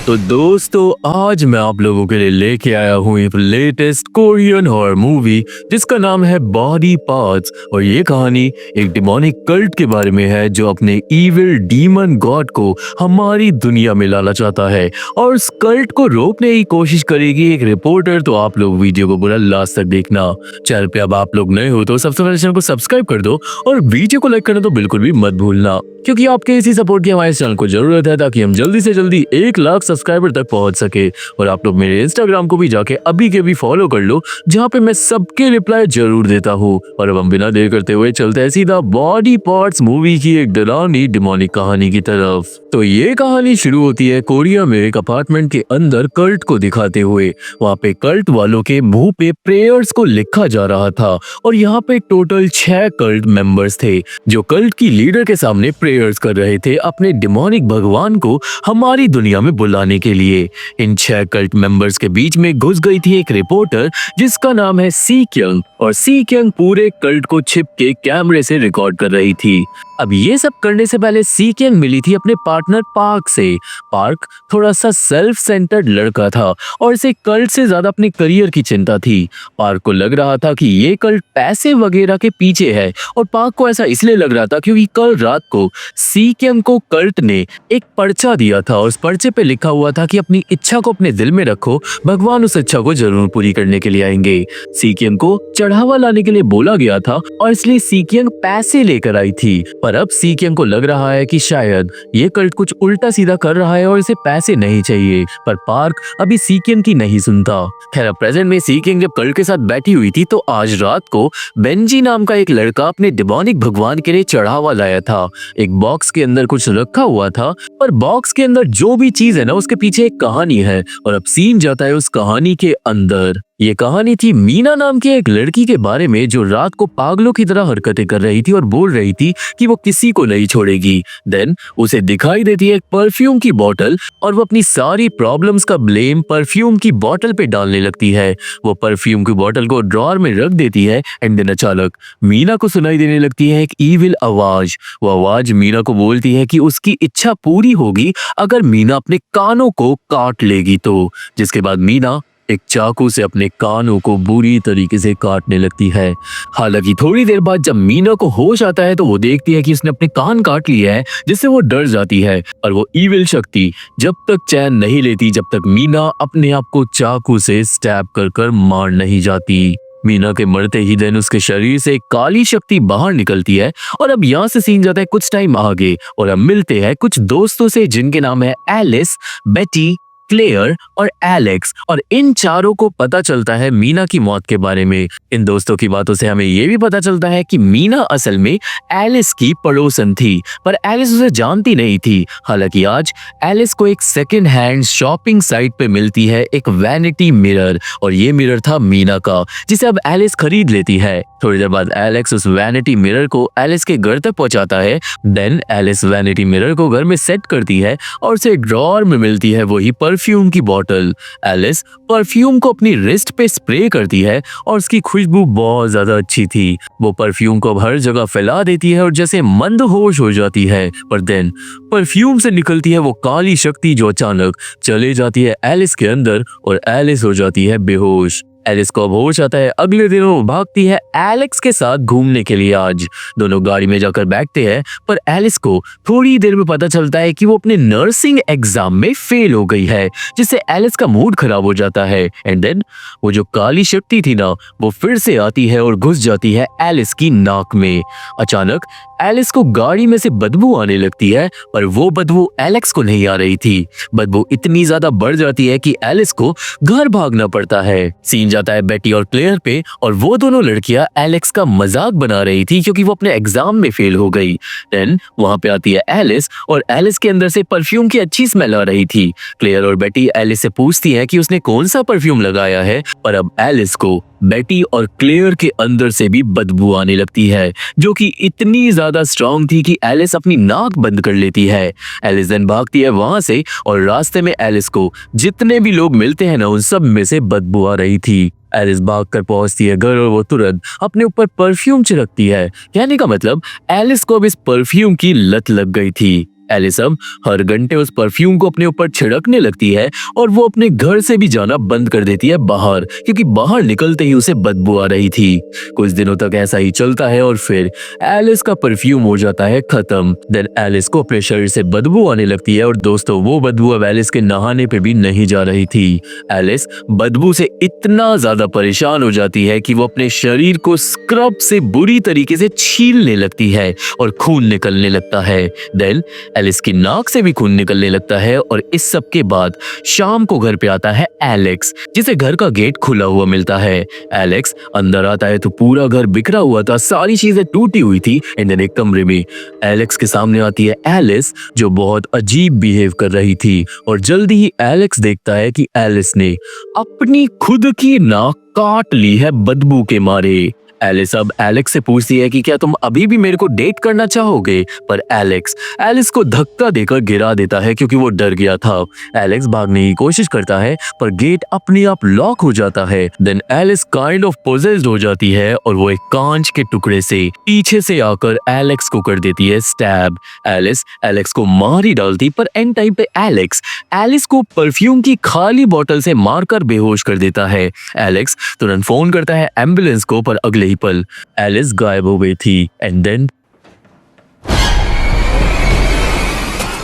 तो दोस्तों आज मैं आप लोगों के लिए लेके आया हूँ एक लेटेस्ट कोरियन हॉरर मूवी जिसका नाम है बॉडी पार्ट्स। और ये कहानी एक डिमोनिक कल्ट के बारे में है जो अपने इविल डीमन गॉड को हमारी दुनिया में लाना चाहता है और उस कल्ट को रोकने की कोशिश करेगी एक रिपोर्टर। तो आप लोग वीडियो को पूरा लास्ट तक देखना। चैनल पे अब आप लोग नए हो तो सबसे पहले चैनल को सब्सक्राइब कर दो और वीडियो को लाइक करना तो बिल्कुल भी मत भूलना, क्योंकि आपके इसी सपोर्ट की हमारे चैनल को जरूरत है ताकि हम जल्दी से जल्दी 1 लाख सब्सक्राइबर तक पहुंच सके। और आप लोग मेरे इंस्टाग्राम को भी जाके अभी के भी फॉलो कर लो, जहां पे मैं सबके रिप्लाई जरूर देता हूं। और अब हम बिना देर करते हुए चलते हैं सीधा बॉडी पार्ट्स मूवी की एक डरावनी डिमोनिक कहानी की तरफ। तो ये कहानी शुरू होती है कोरिया में एक अपार्टमेंट के अंदर कल्ट को दिखाते हुए। वहाँ पे कल्ट वालों के मुंह पे प्रेयर्स को लिखा जा रहा था और यहाँ पे टोटल 6 कल्ट मेंबर्स थे जो कल्ट की लीडर के सामने प्रेयर्स कर रहे थे अपने डिमोनिक भगवान को हमारी दुनिया में बुलाने के लिए। इन 6 कल्ट मेंबर्स के बीच में घुस गई थी एक रिपोर्टर जिसका नाम है सी क्यंग, और सी क्यंग पूरे कल्ट को छिप के कैमरे से रिकॉर्ड कर रही थी। अब ये सब करने से पहले सी क्यंग मिली थी अपने पार्टनर पार्क से। पार्क थोड़ा सा सेल्फ सेंटर्ड लड़का था और इसे कल्ट से ज्यादा अपने करियर की चिंता थी। पार्क को लग रहा था कि ये कल्ट पैसे वगैरह के पीछे है, और पार्क को ऐसा इसलिए लग रहा था क्योंकि कल रात को सी क्यंग को कल्ट ने एक पर्चा दिया था और उस पर्चे पे लिखा हुआ था कि अपनी इच्छा को अपने दिल में रखो, भगवान उस इच्छा को जरूर पूरी करने के लिए आएंगे। सी क्यंग को चढ़ावा लाने के लिए बोला गया था और इसलिए सी क्यंग पैसे लेकर आई थी। पर अब सी क्यंग को लग रहा है कि शायद ये कल्ट कुछ उल्टा सीधा कर रहा है और इसे पैसे नहीं चाहिए, पर पार्क अभी सी क्यंग की नहीं सुनता। खैर प्रेजेंट में सी क्यंग जब कल्ट के साथ बैठी हुई थी तो आज रात को बेंजी नाम का एक लड़का अपने डिमोनिक भगवान के लिए चढ़ावा लाया था। एक बॉक्स के अंदर कुछ रखा हुआ था, पर बॉक्स के अंदर जो भी चीज है ना उसके पीछे एक कहानी है, और अब सीन जाता है उस कहानी के अंदर। ये कहानी थी मीना नाम की एक लड़की के बारे में जो रात को पागलों की तरह हरकतें कर रही थी और बोल रही थी कि वो किसी को नहीं छोड़ेगी। देन उसे दिखाई देती है एक परफ्यूम की बोतल और वो अपनी सारी प्रॉब्लम्स का ब्लेम परफ्यूम की बोतल पे डालने लगती है। वो परफ्यूम की बोतल को ड्रॉअर में रख देती है एंड देन अचानक मीना को सुनाई देने लगती है एक ईविल आवाज। वो आवाज मीना को बोलती है कि उसकी इच्छा पूरी होगी अगर मीना अपने कानों को काट लेगी तो, जिसके बाद मीना एक चाकू से अपने कानों को बुरी तरीके से काटने लगती है। हालांकि थोड़ी देर बाद जब मीना को होश आता है तो वो देखती है कि उसने अपने कान काट लिए हैं, जिससे वो डर जाती है और वो ईविल शक्ति जब तक चैन नहीं लेती जब तक मीना अपने आप को चाकू से स्टैब कर कर मार नहीं जाती। मीना के मरते ही देन उसके शरीर से एक काली शक्ति बाहर निकलती है। और अब यहाँ से सीन जाता है कुछ टाइम आगे और अब मिलते हैं कुछ दोस्तों से जिनके नाम है एलिस, बेटी, क्लेयर और एलेक्स। और इन चारों को पता चलता है मीना की मौत के बारे में। इन दोस्तों की बातों से हमें ये भी पता चलता है कि मीना असल में एलिस की पड़ोसन थी, पर एलिस उसे जानती नहीं थी। हालांकि आज एलिस को एक सेकंड हैंड शॉपिंग साइट पे मिलती है एक वैनिटी मिरर, और ये मिरर था मीना का, जिसे अब एलिस खरीद लेती है। थोड़ी देर बाद एलेक्स उस वैनिटी मिरर को एलिस के घर तक पहुंचाता है। देन एलिस वैनिटी मिरर को घर में सेट करती है और उसे ड्रॉअर में मिलती है वही परफ्यूम की बोतल। एलिस परफ्यूम को अपनी रिस्ट पे स्प्रे करती है और उसकी खुशबू बहुत ज्यादा अच्छी थी। वो परफ्यूम को हर जगह फैला देती है और जैसे मंदहोश हो जाती है, पर देन परफ्यूम से निकलती है वो काली शक्ति जो अचानक चले जाती है एलिस के अंदर और एलिस हो जाती है बेहोश। एलिस को अब होश आता है। अगले दिन वो भागती है एलेक्स के साथ घूमने के लिए। आज दोनों गाड़ी में जाकर बैठते हैं, पर एलिस को थोड़ी देर में पता चलता है कि वो अपने नर्सिंग एग्जाम में फेल हो गई है, जिससे एलिस का मूड खराब हो जाता है। एंड देन वो जो काली शक्ति थी ना वो फिर से आती है और घुस जाती है एलिस की नाक में। अचानक एलिस को गाड़ी में से बदबू आने लगती है, पर वो बदबू एलेक्स को नहीं आ रही थी। बदबू इतनी ज्यादा बढ़ जाती है कि एलिस को घर भागना पड़ता है। सीन जाता है बेटी और क्लेयर पे, और वो दोनों लड़कियां एलेक्स का मजाक बना रही थी क्योंकि वो अपने एग्जाम में फेल हो गई। देन वहां पे आती है एलिस, और एलिस के अंदर से परफ्यूम की अच्छी स्मेल आ रही थी। क्लेयर और बेटी एलिस से पूछती है कि उसने कौन सा परफ्यूम लगाया है, पर अब एलिस को बेटी और क्लेयर के अंदर से भी बदबू आने लगती है, जो कि इतनी ज्यादा स्ट्रांग थी कि एलिस अपनी नाक बंद कर लेती है। एलिस देन भागती है वहां से, और रास्ते में एलिस को जितने भी लोग मिलते हैं ना उन सब में से बदबू आ रही थी। एलिस भागकर पहुंचती है घर और वो तुरंत अपने ऊपर परफ्यूम छिड़कती है। कहने का मतलब एलिस को अब इस परफ्यूम की लत लग गई थी। एलिस अब हर घंटे उस परफ्यूम को अपने ऊपर छिड़कने लगती है और वो अपने घर से भी जाना बंद कर देती है बाहर, क्योंकि बाहर निकलते ही उसे बदबू आ रही थी। कुछ दिनों तक ऐसा ही चलता है और फिर एलिस का परफ्यूम हो जाता है खत्म। देन एलिस को अपने शरीर से बदबू आने लगती है और दोस्तों वो बदबू अब एलिस के नहाने पे भी नहीं जा रही थी। एलिस बदबू से इतना ज्यादा परेशान हो जाती है कि वो अपने शरीर को स्क्रब से बुरी तरीके से छीलने लगती है और खून निकलने लगता है। देन एलिस की नाक से भी खून निकलने लगता है और इस सब के बाद शाम को घर पे आता है एलेक्स, जिसे घर का गेट खुला हुआ मिलता है। एलेक्स अंदर आता है तो पूरा घर बिखरा हुआ था, सारी चीजें टूटी हुई थी। एंड देन एक कमरे में एलेक्स के सामने आती है एलिस, जो बहुत अजीब बिहेव कर रही थी और जल्दी ही एलेक्स देखता है कि एलिस ने अपनी खुद की नाक काट ली है बदबू के मारे। एलिस अब एलेक्स से पूछती है कि क्या तुम अभी भी मेरे को डेट करना चाहोगे, पर एलेक्स एलिस को धक्का देकर गिरा देता है क्योंकि वो डर गया था। एलेक्स भागने की कोशिश करता है पर गेट अपने आप लॉक हो जाता है। Then Alice kind of possessed हो जाती है और वो एक कांच के टुकड़े से पीछे से आकर एलेक्स को कर देती है स्टैब। एलिस एलेक्स को मार ही डालती, पर एंड टाइम पे एलेक्स एलिस को परफ्यूम की खाली बोतल से मारकर बेहोश कर देता है। एलेक्स तुरंत फोन करता है एम्बुलेंस को, पर अगले ही पल एलिस गायब हो गई थी। एंड देन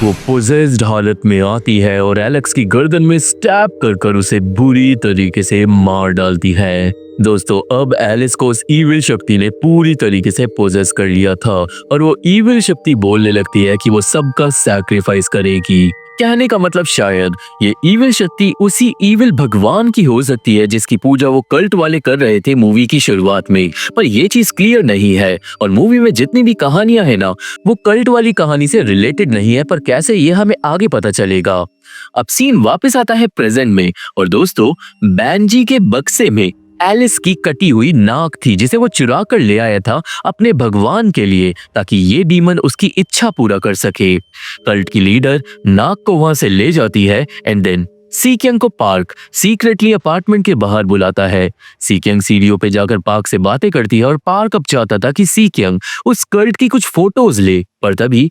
वो पोजेस्ड हालत में आती है और एलेक्स की गर्दन में स्टैब कर उसे बुरी तरीके से मार डालती है। दोस्तों अब एलिस को उस ईविल शक्ति ने पूरी तरीके से पोजेस कर लिया था और वो ईविल शक्ति बोलने लगती है कि वो सबका सैक्रिफाइस करेगी। कहने का मतलब शायद ये ईविल शक्ति उसी ईविल भगवान की हो सकती है जिसकी पूजा वो कल्ट वाले कर रहे थे मूवी की शुरुआत में, पर ये चीज क्लियर नहीं है। और मूवी में जितनी भी कहानियां है ना, वो कल्ट वाली कहानी से रिलेटेड नहीं है, पर कैसे ये हमें आगे पता चलेगा। अब सीन वापस आता है प्रेजेंट में और दोस्तों बैंजी के बक्से में एलिस की कटी हुई नाक थी, जिसे वो चुरा कर ले आया था अपने भगवान के लिए, ताकि ये डीमन उसकी इच्छा पूरा कर सके। कल्ट की लीडर नाक को वहां से ले जाती है एंड देन सीक्यंग को पार्क सीक्रेटली अपार्टमेंट के बाहर बुलाता है। सीक्यंग सीढ़ियों पे जाकर पार्क से बातें करती है और पार्क अब चाहता था कि सीक्यंग उस कल्ट की कुछ फोटोज ले, पर तभी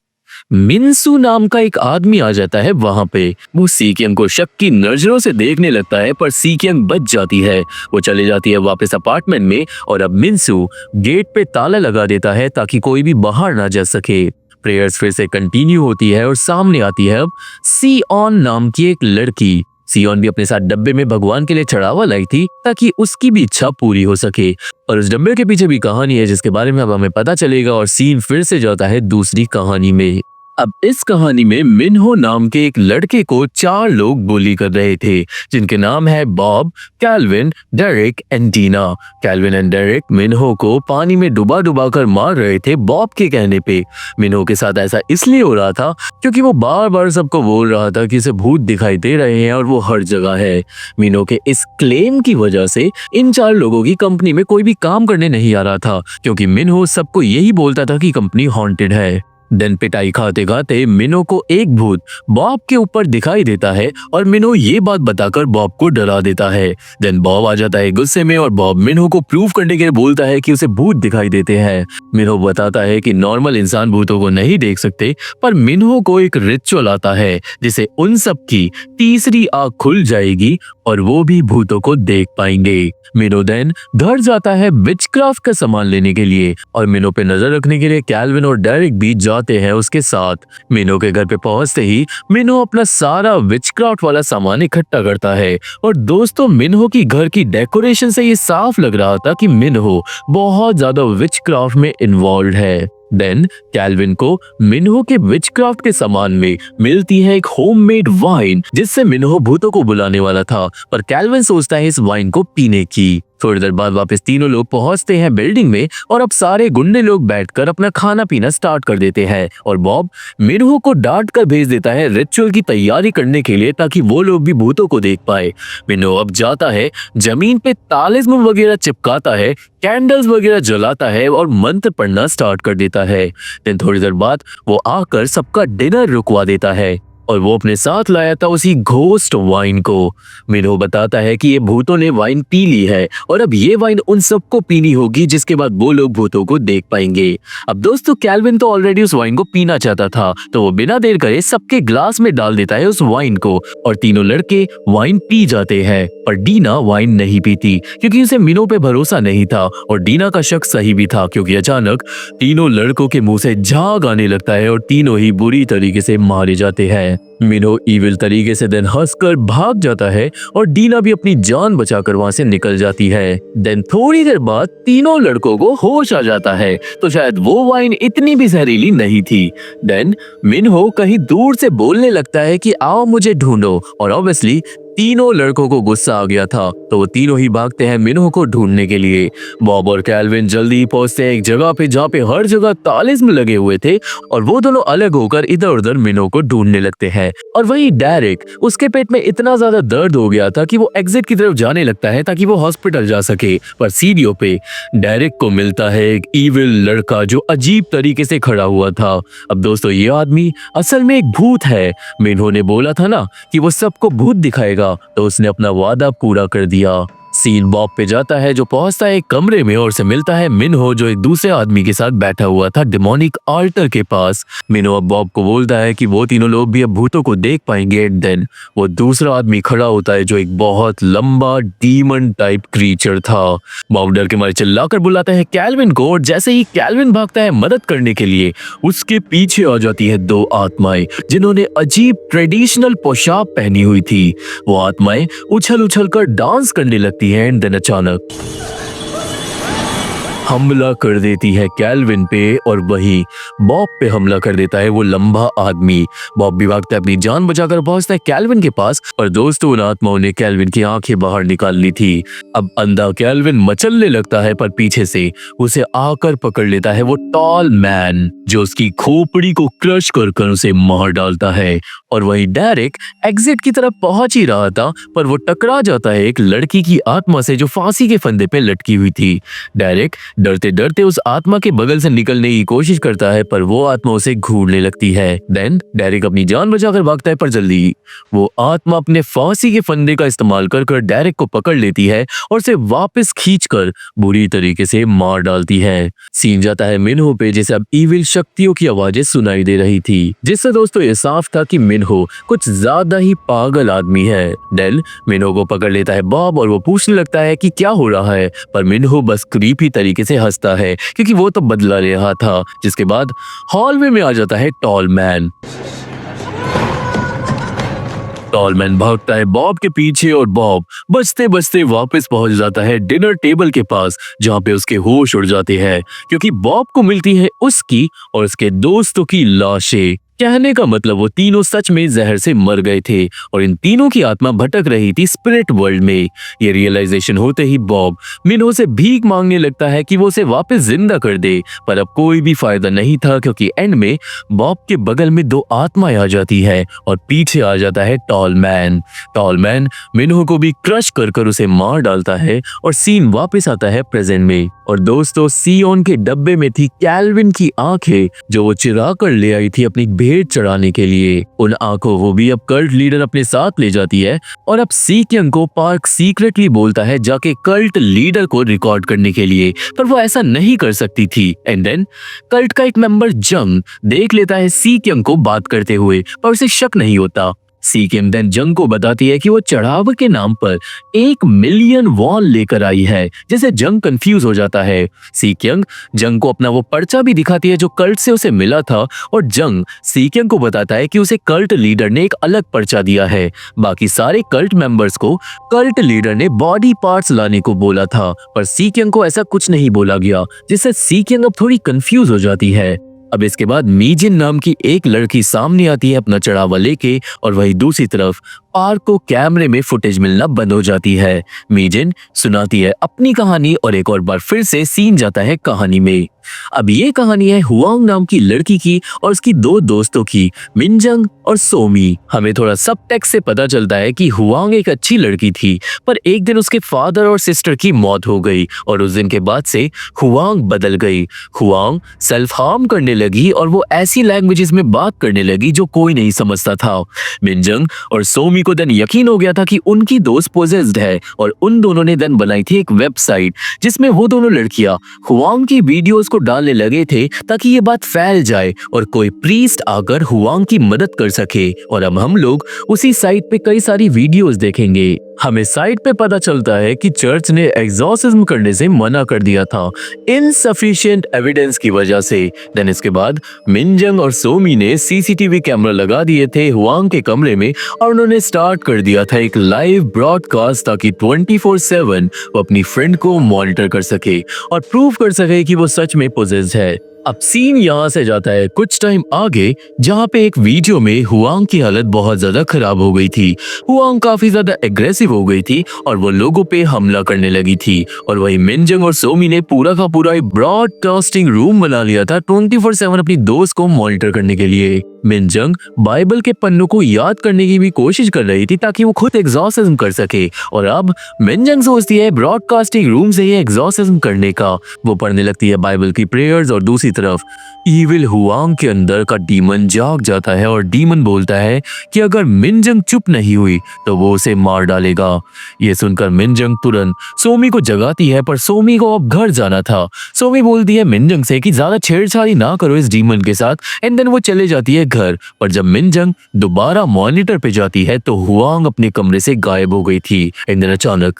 मिन्सू नाम का एक आदमी आ जाता है वहां पे। वो सीक्यंग को शक की नजरों से देखने लगता है, पर सीक्यंग बच जाती है। वो चले जाती है वापस अपार्टमेंट में और अब मिन्सू गेट पे ताला लगा देता है ताकि कोई भी बाहर ना जा सके। प्रेयर्स फिर से कंटिन्यू होती है और सामने आती है अब सियोन नाम की एक लड़की। सियोन भी अपने साथ डब्बे में भगवान के लिए चढ़ावा लाई थी ताकि उसकी भी इच्छा पूरी हो सके, और उस डब्बे के पीछे भी कहानी है जिसके बारे में अब हमें पता चलेगा। और सीन फिर से जाता है दूसरी कहानी में। अब इस कहानी में मिन्हो नाम के एक लड़के को 4 लोग bully कर रहे थे, जिनके नाम है Bob, Calvin, Derrick and Tina. Calvin and Derrick Minho को पानी में डुबा कर मार रहे थे बॉब के कहने पे। मिन्हो के साथ ऐसा इसलिए हो रहा था क्योंकि वो बार बार सबको बोल रहा था कि इसे भूत दिखाई दे रहे हैं और वो हर जगह है। मिन्हो के इस क्लेम की वजह से इन 4 लोगों की कंपनी में कोई भी काम करने नहीं आ रहा था, क्योंकि मिन्हो सबको यही बोलता था कि कंपनी हॉन्टेड है। देन पिटाई खाते खाते मिनो को एक भूत बॉब के ऊपर दिखाई देता है और मिनो ये बात बताकर बॉब को डरा देता है। देन बॉब आ जाता है गुस्से में और बॉब मिनो को प्रूव करने के लिए बोलता है कि उसे भूत दिखाई देते हैं। मिनो बताता है कि नॉर्मल इंसान भूतों को नहीं देख सकते, पर मिनो को एक रिचुअल आता है जिसे उन सब की तीसरी आंख खुल जाएगी और वो भी भूतों को देख पाएंगे। मिनो देन घर जाता है विचक्राफ्ट का सामान लेने के लिए और मिनो पे नजर रखने के लिए कैल्विन और डेरिक भी जाते हैं उसके साथ। मिनो के घर पे पहुंचते ही मिनो अपना सारा विचक्राफ्ट वाला सामान इकट्ठा करता है और दोस्तों मिनो की घर की डेकोरेशन से ये साफ लग रहा था कि मिनो बहुत ज्यादा विचक्राफ्ट में इन्वॉल्व है। देन कैल्विन को मिन्हो के विचक्राफ्ट के सामान में मिलती है एक होममेड वाइन जिससे मिन्हो भूतों को बुलाने वाला था, पर कैल्विन सोचता है इस वाइन को पीने की। थोड़ी देर बाद वापस तीनों लोग पहुंचते हैं बिल्डिंग में और अब सारे गुंडे लोग बैठकर अपना खाना पीना स्टार्ट कर देते हैं और बॉब मिन्हो को डांट कर भेज देता है रिचुअल की तैयारी करने के लिए ताकि वो लोग भी भूतों को देख पाए। मिन्हो अब जाता है जमीन पे तालिस्मन वगैरह चिपकाता है, कैंडल्स वगैरह जलाता है और मंत्र पढ़ना स्टार्ट कर देता है। देन थोड़ी देर बाद वो आकर सबका डिनर रुकवा देता है और वो अपने साथ लाया था उसी घोस्ट वाइन को। मिनहो बताता है कि ये भूतों ने वाइन पी ली है और अब ये वाइन उन सबको पीनी होगी जिसके बाद वो लोग भूतों को देख पाएंगे। अब दोस्तों कैल्विन तो ऑलरेडी उस वाइन को पीना चाहता था, तो वो बिना देर करे सबके ग्लास में डाल देता है उस वाइन को और तीनों लड़के वाइन पी जाते हैं। पर डीना वाइन नहीं पीती क्योंकि उसे मिनहो पे भरोसा नहीं था और डीना का शक सही भी था क्योंकि अचानक तीनों लड़कों के मुंह से झाग आने लगता है और तीनों ही बुरी तरीके से मारे जाते हैं। मिनहो इविल तरीके से देन हंसकर भाग जाता है और डीना भी अपनी जान बचाकर वहां से निकल जाती है। देन थोड़ी देर बाद तीनों लड़कों को होश आ जाता है, तो शायद वो वाइन इतनी भी जहरीली नहीं थी। देन मिनहो कहीं दूर से बोलने लगता है कि आओ मुझे ढूंढो और ऑब्वियसली तीनों लड़कों को गुस्सा आ गया था, तो वो तीनों ही भागते हैं मिनहो को ढूंढने के लिए। बॉब और कैल्विन जल्दी ही पहुंचते हैं एक जगह पे जहाँ पे हर जगह तालिस्म लगे हुए थे और वो दोनों अलग होकर इधर उधर मिनहो को ढूंढने लगते हैं। और वही डेरिक, उसके पेट में इतना ज्यादा दर्द हो गया था कि वो एग्जिट की तरफ जाने लगता है ताकि वो हॉस्पिटल जा सके। पर सीढ़ियों पे डेरिक को मिलता है एक इविल लड़का जो अजीब तरीके से खड़ा हुआ था। अब दोस्तों ये आदमी असल में एक भूत है। मिनहो ने बोला था ना कि वो सबको भूत दिखाएगा, तो उसने अपना वादा पूरा कर दिया। सीन बॉब पे जाता है जो पहुंचता है एक कमरे में और उसे मिलता है मिनहो जो एक दूसरे आदमी के साथ बैठा हुआ था डेमोनिक आल्टर के पास। मिनहो अब बॉब को बोलता है कि वो तीनों लोग भी अब भूतों को देख पाएंगे। देन वो दूसरा आदमी खड़ा होता है जो एक बहुत लंबा डीमन टाइप क्रीचर था। बॉब डर के मारे चिल्लाकर बुलाता है कैल्विन को और जैसे ही कैल्विन भागता है मदद करने के लिए, उसके पीछे आ जाती है दो आत्माएं जिन्होंने अजीब ट्रेडिशनल पोशाक पहनी हुई थी। वो आत्माएं उछल उछल कर डांस करने लगती है एंड देन अचानक हमला कर देती है कैल्विन पे और वही बॉब पे हमला कर देता है वो लंबा आदमी। बॉब भी भागता है अपनी जान बचाकर पहुंचता है कैल्विन के पास और दोस्तों उन आत्माओं ने कैल्विन की आंखें बाहर निकाल ली थी। अब अंधा कैल्विन मचलने लगता है पर पीछे से उसे आकर पकड़ लेता है वो टॉल मैन जो उसकी खोपड़ी को क्रश कर उसे मार डालता है। और वही डेरिक एग्जिट की तरफ पहुंच ही रहा था पर वो टकरा जाता है एक लड़की की आत्मा से जो फांसी के फंदे पे लटकी हुई थी। डेरिक डरते डरते उस आत्मा के बगल से निकलने की कोशिश करता है पर वो आत्मा उसे घूरने लगती है। देन डेरिक अपनी जान बचाकर भागता है पर जल्दी वो आत्मा अपने फांसी के फंदे का इस्तेमाल कर डेरिक को पकड़ लेती है और उसे वापस खींचकर बुरी तरीके से मार डालती है। सीन जाता है मिनहो पे जिसे अब इविल शक्तियों की आवाजें सुनाई दे रही थी, जिससे दोस्तों ये साफ था कि मिनहो कुछ ज्यादा ही पागल आदमी है। देन मिनहो को पकड़ लेता है बॉब और वो पूछने लगता है कि क्या हो रहा है, पर मिनहो बस क्रीपी तरीके से हंसता है क्योंकि वो तो बदला ले रहा था। जिसके बाद हॉलवे में आ जाता है टॉल मैन। टॉल मैन भागता है बॉब के पीछे और बॉब बचते बचते वापस पहुंच जाता है डिनर टेबल के पास जहां पे उसके होश उड़ जाते हैं क्योंकि बॉब को मिलती है उसकी और उसके दोस्तों की लाशें। कहने का मतलब वो तीनों सच में जहर से मर गए थे और इन तीनों की आत्मा भटक रही थी स्पिरिट वर्ल्ड में। ये रियलाइजेशन होते ही बॉब मिनहो से भीख मांगने लगता है कि वो उसे वापस जिंदा कर दे, पर अब कोई भी फायदा नहीं था क्योंकि एंड में बॉब के बगल में दो आत्माएं आ जाती है और पीछे आ जाता है टॉल मैन। टॉल मैन मिनहो को भी क्रश कर उसे मार डालता है और सीन वापस आता है प्रेजेंट में। और दोस्तों सियोन के डब्बे में थी कैल्विन की आंखें जो वो चिरा कर ले आई थी अपनी भेंट चढ़ाने के लिए। उन आंखों वो भी अब कल्ट लीडर अपने साथ ले जाती है और अब सीक्यंग को पार्क सीक्रेटली बोलता है जाके कल्ट लीडर को रिकॉर्ड करने के लिए, पर वो ऐसा नहीं कर सकती थी। एंड देन कल्ट का एक मेंबर जंग देख लेता है सीक्यंग को बात करते हुए पर उसे शक नहीं होता। सीक्यंग देन जंग को बताती है कि वो चढ़ावा के नाम पर 1 मिलियन वॉन लेकर आई है, जिससे जंग कंफ्यूज हो जाता है। सीक्यंग जंग को अपना वो पर्चा भी दिखाती है जो कल्ट से उसे मिला था और जंग सीक्यंग को बताता है कि उसे कल्ट लीडर ने एक अलग पर्चा दिया है। बाकी सारे कल्ट मेंबर्स को कल्ट लीडर ने बॉडी पार्ट्स लाने को बोला था, पर सीक्यंग को ऐसा कुछ नहीं बोला गया, जिससे सीक्यंग अब थोड़ी कंफ्यूज हो जाती है। अब इसके बाद मीजिन नाम की एक लड़की सामने आती है अपना चढ़ावा लेके और वही दूसरी तरफ पार्क को कैमरे में फुटेज मिलना बंद हो जाती है। मीजिन सुनाती है अपनी कहानी और एक और बार फिर से सीन जाता है कहानी में। अब ये कहानी है हुआंग नाम की लड़की की और उसकी दो दोस्तों की, मिनजंग और सोमी। हमें थोड़ा सब टेक्स्ट से पता चलता है कि हुआंग एक अच्छी लड़की थी, पर एक दिन उसके फादर और सिस्टर की मौत हो गई और उस दिन के बाद से हुआंग बदल गई। हुआंग सेल्फ हार्म करने लगी और वो ऐसी लैंग्वेजेस में बात करने लगी जो कोई नहीं समझता था। मिनजंग और सोमी को देन यकीन हो गया था कि उनकी दोस्त पोजेस्ड है और उन दोनों ने देन बनाई थी एक वेबसाइट जिसमें वो दोनों लड़कियां हुआंग की वीडियोस को डालने लगे थे ताकि ये बात फैल जाए और कोई प्रीस्ट आकर हुआंग की मदद कर सके। और अब हम लोग उसी साइट पे कई सारी वीडियोस देखेंगे। हमें साइट पे पता चलता है कि चर्च ने एग्जॉर्सिज्म करने से मना कर दिया था इनसफिशिएंट एविडेंस की वजह से। देन इसके बाद मिनजंग और सोमी ने सीसीटीवी कैमरा लगा दिए थे हुआंग के कमरे में और उन्होंने स्टार्ट कर दिया था एक लाइव ब्रॉडकास्ट ताकि 24/7 वो अपनी फ्रेंड को मॉनिटर कर सके और प्रूव कर सके कि वो सच में पोजेस्ड है। अब सीन यहाँ से जाता है कुछ टाइम आगे, जहाँ पे एक वीडियो में हुआंग की हालत बहुत ज्यादा खराब हो गई थी। हुआंग काफी ज्यादा एग्रेसिव हो गई थी और वो लोगों पे हमला करने लगी थी। और वही मिनजंग और सोमी ने पूरा का पूरा एक ब्रॉडकास्टिंग रूम बना लिया था 24/7 अपनी दोस्त को मॉनिटर करने के लिए। मिनजंग बाइबल के पन्नों को याद करने की भी कोशिश कर रही थी ताकि वो खुद एग्जॉर्सिज्म कर सके। और अब मिनजंग सोचती है ब्रॉडकास्टिंग रूम से ही एग्जॉर्सिज्म करने का। वो पढ़ने लगती है बाइबल की प्रेयर्स और दूसरी तरफ ईविल हुआंग के अंदर का डीमन जाग जाता है और डीमन बोलता है कि अगर मिनजंग चुप नहीं हुई तो वो उसे मार डालेगा। ये सुनकर मिनजंग तुरंत सोमी को जगाती है, पर सोमी को अब घर जाना था। सोमी बोलती है मिनजंग से कि ज्यादा छेड़छाड़ी ना करो इस डीमन के साथ एंड देन वो चले जाती है घर। पर जब मिनजंग दोबारा मॉनिटर पे जाती है तो हुआंग अपने कमरे से गायब हो गई थी। एंड देन अचानक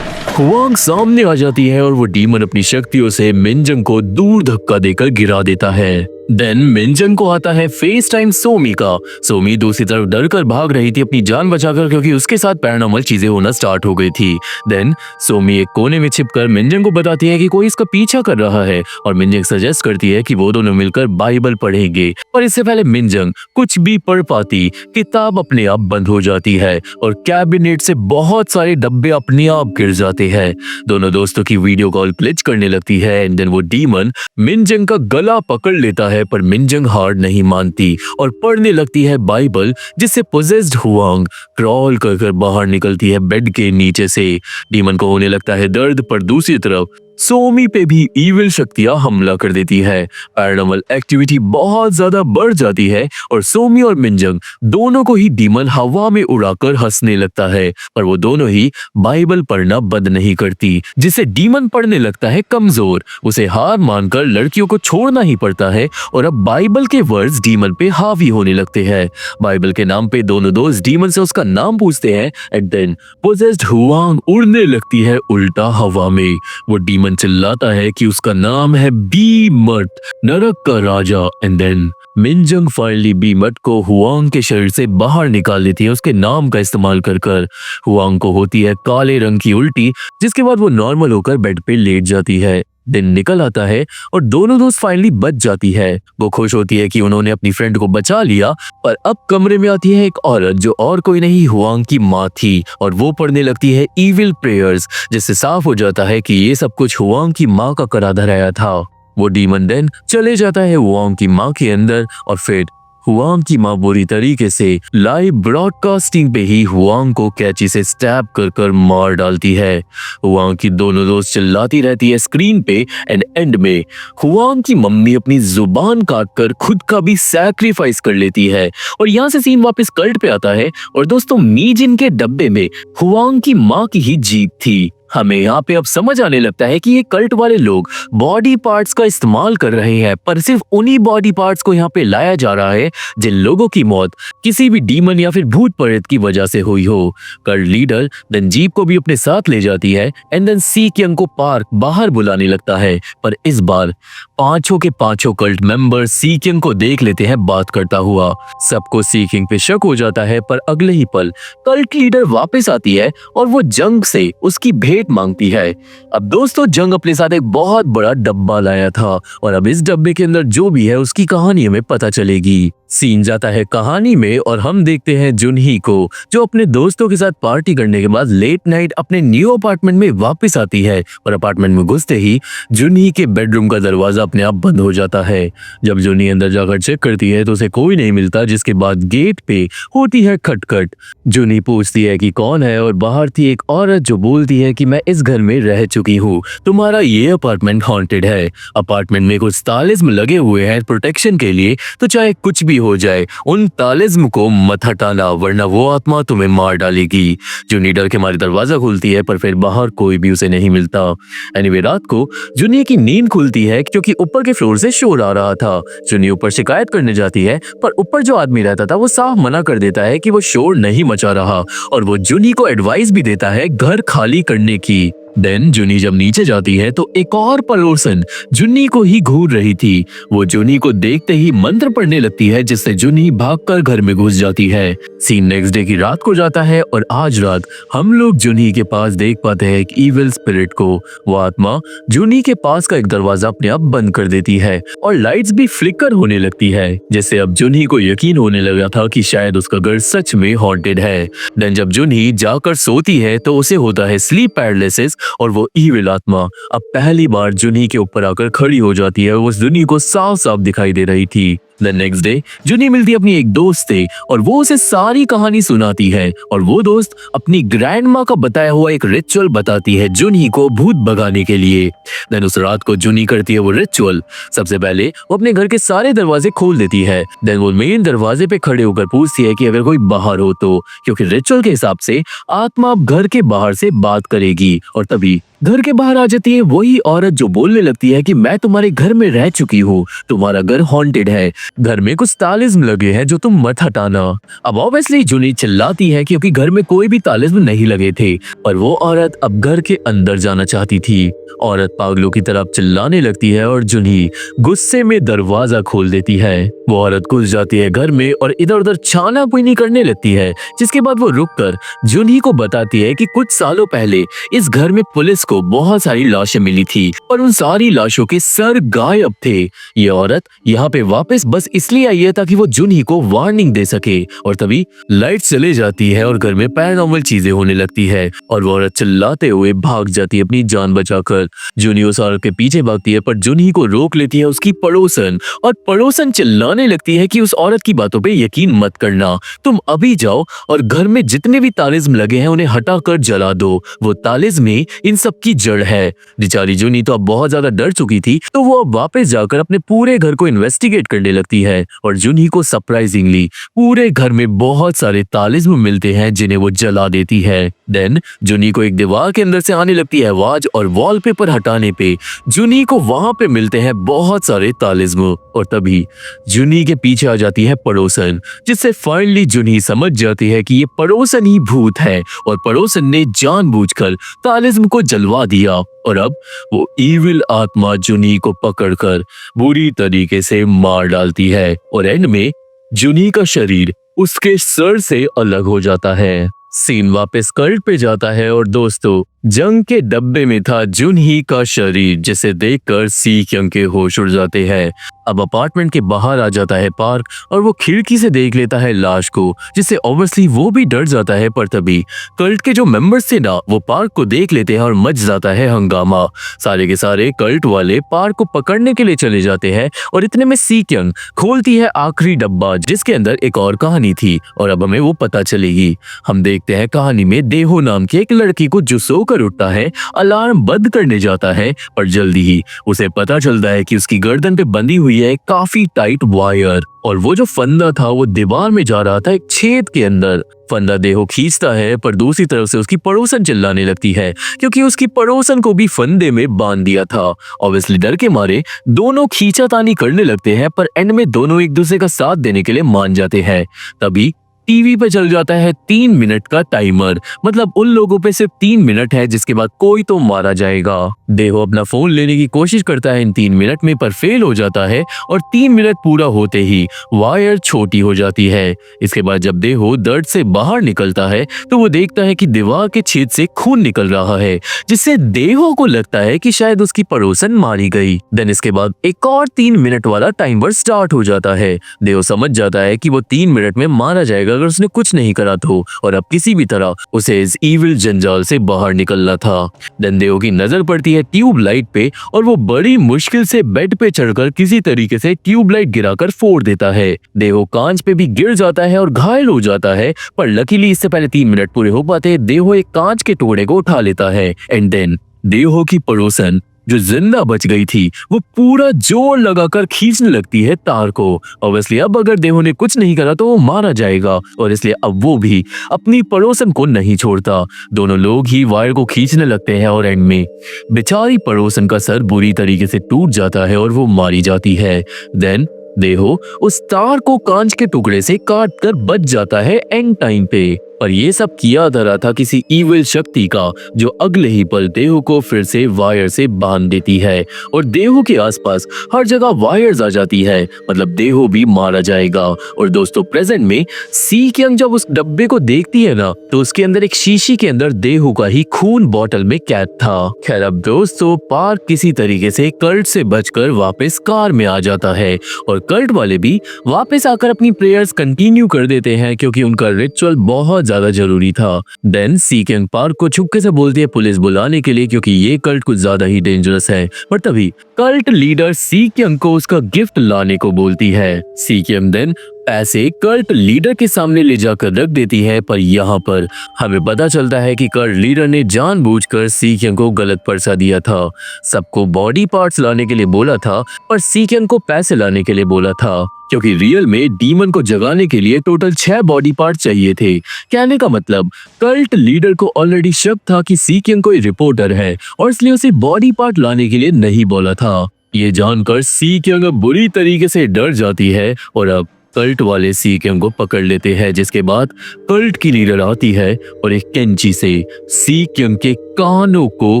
हुआंग सामने आ जाती है और वो डीमन अपनी शक्तियों से मिनजंग को दूर धक्का देकर गिरा देता है। देन मिनजंग को आता है फेस टाइम सोमी का। सोमी दूसरी तरफ डर कर भाग रही थी अपनी जान बचाकर, क्योंकि उसके साथ पैरानॉर्मल चीजें होना स्टार्ट हो गई थी। देन सोमी एक कोने में छिपकर मिनजंग को बताती है कि कोई इसका पीछा कर रहा है और मिनजंग सजेस्ट करती है कि वो दोनों मिलकर बाइबल पढ़ेंगे। पर इससे पहले मिनजंग कुछ भी पढ़ पाती, किताब अपने आप बंद हो जाती है और कैबिनेट से बहुत सारे डब्बे अपने आप गिर जाते हैं। दोनों दोस्तों की वीडियो कॉल ग्लिच करने लगती है एंड देन वो डीमन मिनजंग का गला पकड़ लेता है, पर मिनजंग हार नहीं मानती और पढ़ने लगती है बाइबल, जिससे पोजेस्ड हुआंग क्रॉल कर बाहर निकलती है बेड के नीचे से। डीमन को होने लगता है दर्द, पर दूसरी तरफ सोमी पे भी ईविल शक्तियां हमला कर देती है। पैरानॉर्मल एक्टिविटी बहुत ज्यादा बढ़ जाती है और सोमी और मिनजंग दोनों को ही डीमन हवा में उड़ाकर हंसने लगता है, पर वो दोनों ही बाइबल पढ़ना बंद नहीं करती, जिससे डीमन पढ़ने लगता है कमजोर। उसे हार मानकर लड़कियों को छोड़ना ही पड़ता है और अब बाइबल के वर्ड्स डीमन पे हावी होने लगते हैं। बाइबल के नाम पे दोनों दोस्त डीमन से उसका नाम पूछते हैं एंड देन पोजेस्ड हुआंग उड़ने लगती है उल्टा हवा में। वो डीमन चिल्लाता है कि उसका नाम है बीमट, नरक का राजा। एंड देन मिनजंग फाइनली बीमट को हुआंग के शरीर से बाहर निकाल लेती है उसके नाम का इस्तेमाल कर। हुआंग को होती है काले रंग की उल्टी, जिसके बाद वो नॉर्मल होकर बेड पे लेट जाती है। दिन निकल आता है और दोनों दोस्त फाइनली बच जाती है। वो खुश होती है कि उन्होंने अपनी फ्रेंड को बचा लिया, पर अब कमरे में आती है एक औरत जो और कोई नहीं हुआंग की माँ थी और वो पढ़ने लगती है ईविल प्रेयर्स, जिससे साफ हो जाता है कि ये सब कुछ हुआंग की माँ का करा धराया था। वो डीमन देन चले जाता है हुआंग की माँ के अंदर और फिर हुआंग की माँ बुरी तरीके से लाइव ब्रॉडकास्टिंग पे ही हुआंग को कैंची से स्टैब कर मार डालती है। हुआंग की दोनों दोस्त चिल्लाती रहती है स्क्रीन पे एंड एंड में हुआंग की मम्मी अपनी जुबान काटकर खुद का भी सैक्रिफाइस कर लेती है। और यहाँ से सीन वापस कल्ट पे आता है और दोस्तों मीजिन के डब्बे में हुआंग की माँ की ही जीप थी। हमें यहाँ पे अब समझ आने लगता है कि ये कल्ट वाले लोग बॉडी पार्ट्स का इस्तेमाल कर रहे हैं, पर सिर्फ उन्हीं बॉडी पार्ट्स को यहाँ पे लाया जा रहा है जिन लोगों की मौत किसी भी डीमन या फिर भूत प्रेत की वजह से हुई हो। कल्ट लीडर देन जीप को भी अपने साथ ले जाती है एंड देन सी किंग को पार्क बाहर बुलाने लगता है, पर इस बार पांचों के पांचों कल्ट मेंबर सी किंग को देख लेते हैं बात करता हुआ। सबको सी किंग पे शक हो जाता है, पर अगले ही पल कल्ट लीडर वापस आती है और वो जंग से उसकी भेंट मांगती है। अब दोस्तों जंग अपने साथ एक बहुत बड़ा डब्बा लाया था और अब इस डब्बे के अंदर जो भी है उसकी कहानी हमें पता चलेगी। सीन जाता है कहानी में और हम देखते हैं जुनही को, जो अपने दोस्तों के साथ पार्टी करने के बाद लेट नाइट अपने न्यू अपार्टमेंट में वापस आती है और अपार्टमेंट में घुसते ही जुनही के बेडरूम का दरवाजा अपने आप बंद हो जाता है। जब जुनही अंदर जाकर चेक करती है तो उसे कोई नहीं मिलता, जिसके बाद गेट पे होती है खटखट। जुनही पूछती है कि कौन है और बाहर थी एक औरत जो बोलती है कि मैं इस घर में रह चुकी हूँ, तुम्हारा ये अपार्टमेंट हॉन्टेड है। अपार्टमेंट में कुछ तालिस्म लगे हुए हैं प्रोटेक्शन के लिए, तो चाहे कुछ भी हो जाए उन तालिस्म को मत हटाना वरना वो आत्मा तुम्हें मार डालेगी। जुनी डर के मारे दरवाजा खुलती है पर फिर बाहर कोई भी उसे नहीं मिलता। एनीवे रात को जुनी की नींद खुलती है क्योंकि ऊपर के फ्लोर से शोर आ रहा था। जुनी ऊपर शिकायत करने जाती है पर ऊपर जो आदमी रहता था वो साफ मना कर देता है कि वो शोर नहीं मचा रहा और वो जुनी को एडवाइस भी देता है घर खाली करने की। देन जुनी जब नीचे जाती है तो एक और पड़ोसन जुन्नी को ही घूर रही थी। वो जुनी को देखते ही मंत्र पढ़ने लगती है जिससे जुनी भागकर घर में घुस जाती है। सीन नेक्स्ट डे की रात को जाता है और आज रात हम लोग जुनी के पास देख पाते हैं एक इविल स्पिरिट को। वो आत्मा जुनी के पास का एक दरवाजा अपने आप बंद कर देती है और लाइट्स भी फ्लिकर होने लगती है, जिससे अब जुनी को यकीन होने लगा था कि शायद उसका घर सच में हॉन्टेड है। देन जब जुनी जाकर सोती है तो उसे होता है स्लीप पैरालिसिस और वो इविल आत्मा अब पहली बार जुनी के ऊपर आकर खड़ी हो जाती है। वो जुनी को साफ साफ दिखाई दे रही थी। द नेक्स्ट डे जुनी मिलती है अपनी एक दोस्त से और वो उसे सारी कहानी सुनाती है और वो दोस्त अपनी ग्रैंड माँ का बताया हुआ एक रिचुअल बताती है जुनी को भूत भगाने के लिए। देन उस रात को जुनी करती है वो रिचुअल। सबसे पहले वो अपने घर के सारे दरवाजे खोल देती है। देन वो मेन दरवाजे पे खड़े होकर पूछती है कि अगर कोई बाहर हो तो, क्योंकि रिचुअल के हिसाब से आत्मा अब घर के बाहर से बात करेगी। और तभी घर के बाहर आ जाती है वही औरत जो बोलने लगती है कि मैं तुम्हारे घर में रह चुकी हूँ, तुम्हारा घर हॉन्टेड है, घर में कुछ तालिस्म लगे हैं जो तुम मत हटाना। अब ऑब्वियसली जुनी चिल्लाती है क्योंकि घर में कोई भी तालिस्म नहीं लगे थे, पर वो औरत अब घर के अंदर जाना चाहती थी। औरत पागलों की तरफ चिल्लाने लगती है और जुनी गुस्से में दरवाजा खोल देती है। वो औरत घुस जाती है घर में और इधर उधर छाना पुनी करने लगती है, जिसके बाद वो रुककर जुनी को बताती है कि कुछ सालों पहले इस घर में पुलिस को बहुत सारी लाशें मिली थी और उन सारी लाशों के सर गायब थे। ये औरत यहाँ पे वापस बस इसलिए आई है ताकि वो जुनी को वार्निंग दे सके। और तभी लाइट चले जाती है और घर में पैरानॉर्मल चीजें होने लगती है और वो औरत चिल्लाते हुए भाग जाती है अपनी जान बचाकर। जुनी उस औरत के पीछे भागती है पर जुनी को रोक लेती है उसकी पड़ोसन और पड़ोसन चिल्लाने लगती है कि उस औरत की बातों पे यकीन मत करना, तुम अभी जाओ और घर में जितने भी तालिस्म लगे हैं उन्हें हटाकर जला दो, वो तालिस्म ही इन सब की जड़ है। बेचारी जुनी तो अब बहुत ज्यादा डर चुकी थी तो वो अब वापस जाकर अपने पूरे घर को इन्वेस्टिगेट करने लगती है और जुनी को सरप्राइजिंगली पूरे घर में बहुत सारे तालिस्म मिलते हैं जिन्हें वो जला देती है। देन जुनी को एक दीवार के अंदर से आने लगती है आवाज और वॉलपेपर हटाने पे जुनी को वहां पे मिलते हैं बहुत सारे तालिस्म। और तभी जुनी के पीछे आ जाती है पड़ोसन, जिससे फाइनली जुनी समझ जाती है कि ये पड़ोसन ही भूत है और पड़ोसन ने जानबूझकर तालिस्म को जलवा दिया। और अब वो इविल आत्मा जुनी को पकड़कर बुरी तरीके से मार डालती है और एंड में जुनी का शरीर उसके सर से अलग हो जाता है। सीन वापस कल्ट पे जाता है और दोस्तों जंग के डब्बे में था जुनही का शरीर, जिसे देखकर सी क्योंग के होश उड़ जाते हैं। अब अपार्टमेंट के बाहर आ जाता है पार्क और वो खिड़की से देख लेता है लाश को, जिससे ऑब्वियसली वो भी डर जाता है। पर तभी कल्ट के जो मेंबर्स थे ना वो पार्क को देख लेते हैं और मच जाता है हंगामा। सारे के सारे कल्ट वाले पार्क को पकड़ने के लिए चले जाते हैं और इतने में सी क्योंग खोलती है आखिरी डब्बा जिसके अंदर एक और कहानी थी और अब हमें वो पता चलेगी। हम देखते हैं कहानी में देहो नाम की एक लड़की को जो सोकर उठता है, अलार्म बंद करने जाता है पर जल्दी ही उसे पता चलता है कि उसकी गर्दन पे बंधी हुई है काफी टाइट वायर और वो जो फंदा था वो दीवार में जा रहा था एक छेद के अंदर। फंदा देहो खींचता है पर दूसरी तरफ से उसकी पड़ोसन चिल्लाने लगती है क्योंकि उसकी पड़ोसन को भी फंदे में बांध दिया था। ऑब्वियसली डर के मारे दोनों खींचातानी करने लगते हैं पर एंड में दोनों एक दूसरे का साथ देने के लिए मान जाते हैं। तभी टीवी पे चल जाता है 3 मिनट का टाइमर। मतलब उन लोगों पे सिर्फ 3 मिनट है जिसके बाद कोई तो मारा जाएगा। देहो अपना फोन लेने की कोशिश करता है इन 3 मिनट में, पर फेल हो जाता है और 3 मिनट पूरा होते ही वायर छोटी हो जाती है। इसके बाद जब देहो दर्द से बाहर निकलता है तो वो देखता है कि दीवार के छेद से खून निकल रहा है, जिससे देहो को लगता है कि शायद उसकी पड़ोसन मारी गई। देन इसके बाद एक और 3 मिनट वाला टाइमर स्टार्ट हो जाता है। देहो समझ जाता है कि वो 3 मिनट में मारा जाएगा अगर उसने कुछ नहीं करा तो, और अब किसी भी तरह उसे इस इविल जंजाल से बाहर निकलना था। देन देहो की नजर पड़ती है ट्यूबलाइट पे और वो बड़ी मुश्किल से बेड पे चढ़कर किसी तरीके से ट्यूबलाइट गिराकर फोड़ देता है। देहो कांच पे भी गिर जाता है और घायल हो जाता है, पर लकीली इससे पहले 3 मिनट पूरे हो पाते देहो एक कांच के टुकड़े को उठा लेता है। एंड देन देहो की पड़ोसन जो जिंदा बच गई थी वो पूरा जोर लगाकर खींचने लगती है तार को। ऑब्वियसली अब अगर देहो ने कुछ नहीं करा तो वो मारा जाएगा, और इसलिए अब वो भी अपनी पड़ोसन को नहीं छोड़ता। दोनों लोग ही वायर को खींचने लगते हैं और एंड में बेचारी पड़ोसन का सर बुरी तरीके से टूट जाता है और वो मारी जाती है। देन देहो उस तार को कांच के टुकड़े से काट कर बच जाता है एंड टाइम पे। पर ये सब किया धरा था किसी इविल शक्ति का, जो अगले ही पल देहो को फिर से वायर से बांध देती है और देहो के आसपास हर जगह वायर्स आ जाती है। मतलब देहो भी मारा जाएगा। और दोस्तों प्रेजेंट में सी क्यंग जब उस डब्बे को देखती है ना, तो उसके अंदर एक शीशी के अंदर देहो का ही खून बॉटल में कैद था। खैर अब दोस्तों पार्क किसी तरीके से कल्ट से बचकर वापस कार में आ जाता है और कल्ट वाले भी वापस आकर अपनी प्रेयर्स कंटिन्यू कर देते हैं, क्योंकि उनका रिचुअल बहुत ज्यादा जरूरी था। देन सी क्यंग पार्क को चुपके से बोलती है पुलिस बुलाने के लिए, क्योंकि ये कल्ट कुछ ज्यादा ही डेंजरस है। पर तभी कल्ट लीडर सी क्यंग को उसका गिफ्ट लाने को बोलती है। सी क्यंग देन पैसे कल्ट लीडर के सामने ले जाकर रख देती है, पर यहाँ पर हमें पता चलता है कि कल्ट लीडर ने जानबूझकर सी क्यंग को गलत परसा दिया था। सबको बॉडी पार्ट्स लाने के लिए बोला था, पर सी क्यंग को पैसे लाने के लिए बोला था, क्योंकि रियल में डीमन को जगाने के लिए टोटल 6 बॉडी पार्ट चाहिए थे। कहने का मतलब कल्ट लीडर को ऑलरेडी शक था कि सी क्यंग कोई रिपोर्टर है और इसलिए उसे बॉडी पार्ट लाने के लिए नहीं बोला था। ये जानकर सी क्यंग बुरी तरीके से डर जाती है और अब कल्ट वाले सी क्यंग को पकड़ लेते हैं, जिसके बाद कल्ट की लीडर आती है और एक कैंची से सी क्यंग के कानों को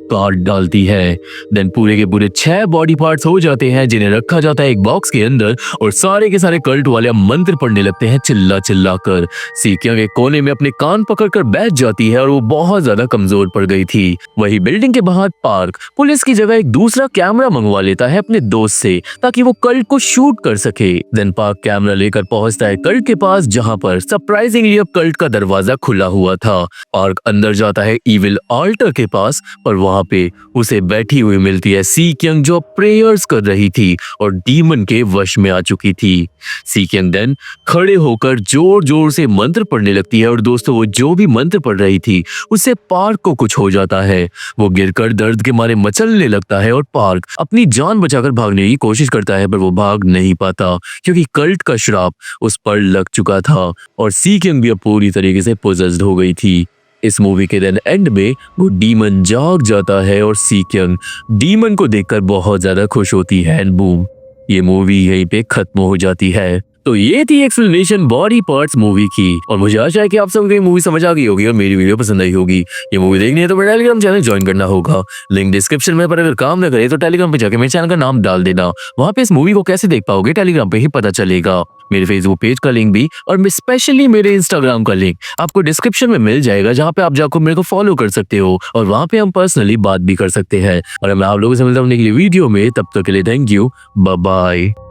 काट डालती है। देन पूरे के पूरे 6 बॉडी पार्ट्स हो जाते हैं, जिन्हें रखा जाता है एक बॉक्स के अंदर, और सारे के सारे कल्ट वाले मंत्र पढ़ने लगते हैं चिल्ला चिल्ला कर। सी क्यंग एक कोने में अपने कान पकड़कर बैठ जाती है और वो बहुत ज्यादा कमजोर पड़ गई थी। वही बिल्डिंग के बाहर पार्क पुलिस की जगह एक दूसरा कैमरा मंगवा लेता है अपने दोस्त से, ताकि वो कल्ट को शूट कर सके। देन पार्क कैमरा लेकर पहुंचता है कल्ट के पास, जहां पर सरप्राइजिंगली अब कल्ट का दरवाजा खुला हुआ था। पार्क अंदर जाता है इविल ऑल्टर के पास, पर वहां पे उसे बैठी हुई मिलती है सी क्यंग, जो प्रेयर्स कर रही थी और डीमन के वश में आ चुकी थी। सी क्यंग देन खड़े होकर जोर जोर से मंत्र पढ़ने लगती है और दोस्तों वो जो भी मंत्र पढ़ रही थी उससे पार्क को कुछ हो जाता है। वो गिरकर दर्द के मारे मचलने लगता है और पार्क अपनी जान बचाकर भागने की कोशिश करता है, पर वो भाग नहीं पाता, क्योंकि कल्ट का श्राप उस पर लग चुका था और सी क्यंग भी अब पूरी तरीके से पोजेस्ड हो गई थी। इस मूवी के देन एंड में वो डीमन जाग जाता है और सी क्यंग डीमन को देखकर बहुत ज्यादा खुश होती है एंड बूम, ये मूवी यहीं पे खत्म हो जाती है। तो ये थी एक्सप्लेनेशन बॉडी पार्ट्स मूवी की, और मुझे आशा है कि आप सबको ये मूवी समझ आ गई होगी और मेरी वीडियो पसंद आई होगी। ये मूवी देखनी है तो मेरा टेलीग्राम चैनल ज्वाइन करना होगा, लिंक डिस्क्रिप्शन में। पर अगर काम न करे तो टेलीग्राम पे जाके मेरे चैनल का नाम डाल देना, वहाँ पे इस मूवी को कैसे देख पाओगे टेलीग्राम पे ही पता चलेगा। मेरे फेसबुक पेज का लिंक भी और स्पेशली मेरे इंस्टाग्राम का लिंक आपको डिस्क्रिप्शन में मिल जाएगा, जहाँ पे आप जाकर मेरे को फॉलो कर सकते हो और वहाँ पे हम पर्सनली बात भी कर सकते हैं। और मैं आप लोगों से मिलता हूँ अगली वीडियो में, तब तक के लिए थैंक यू, बाय बाय।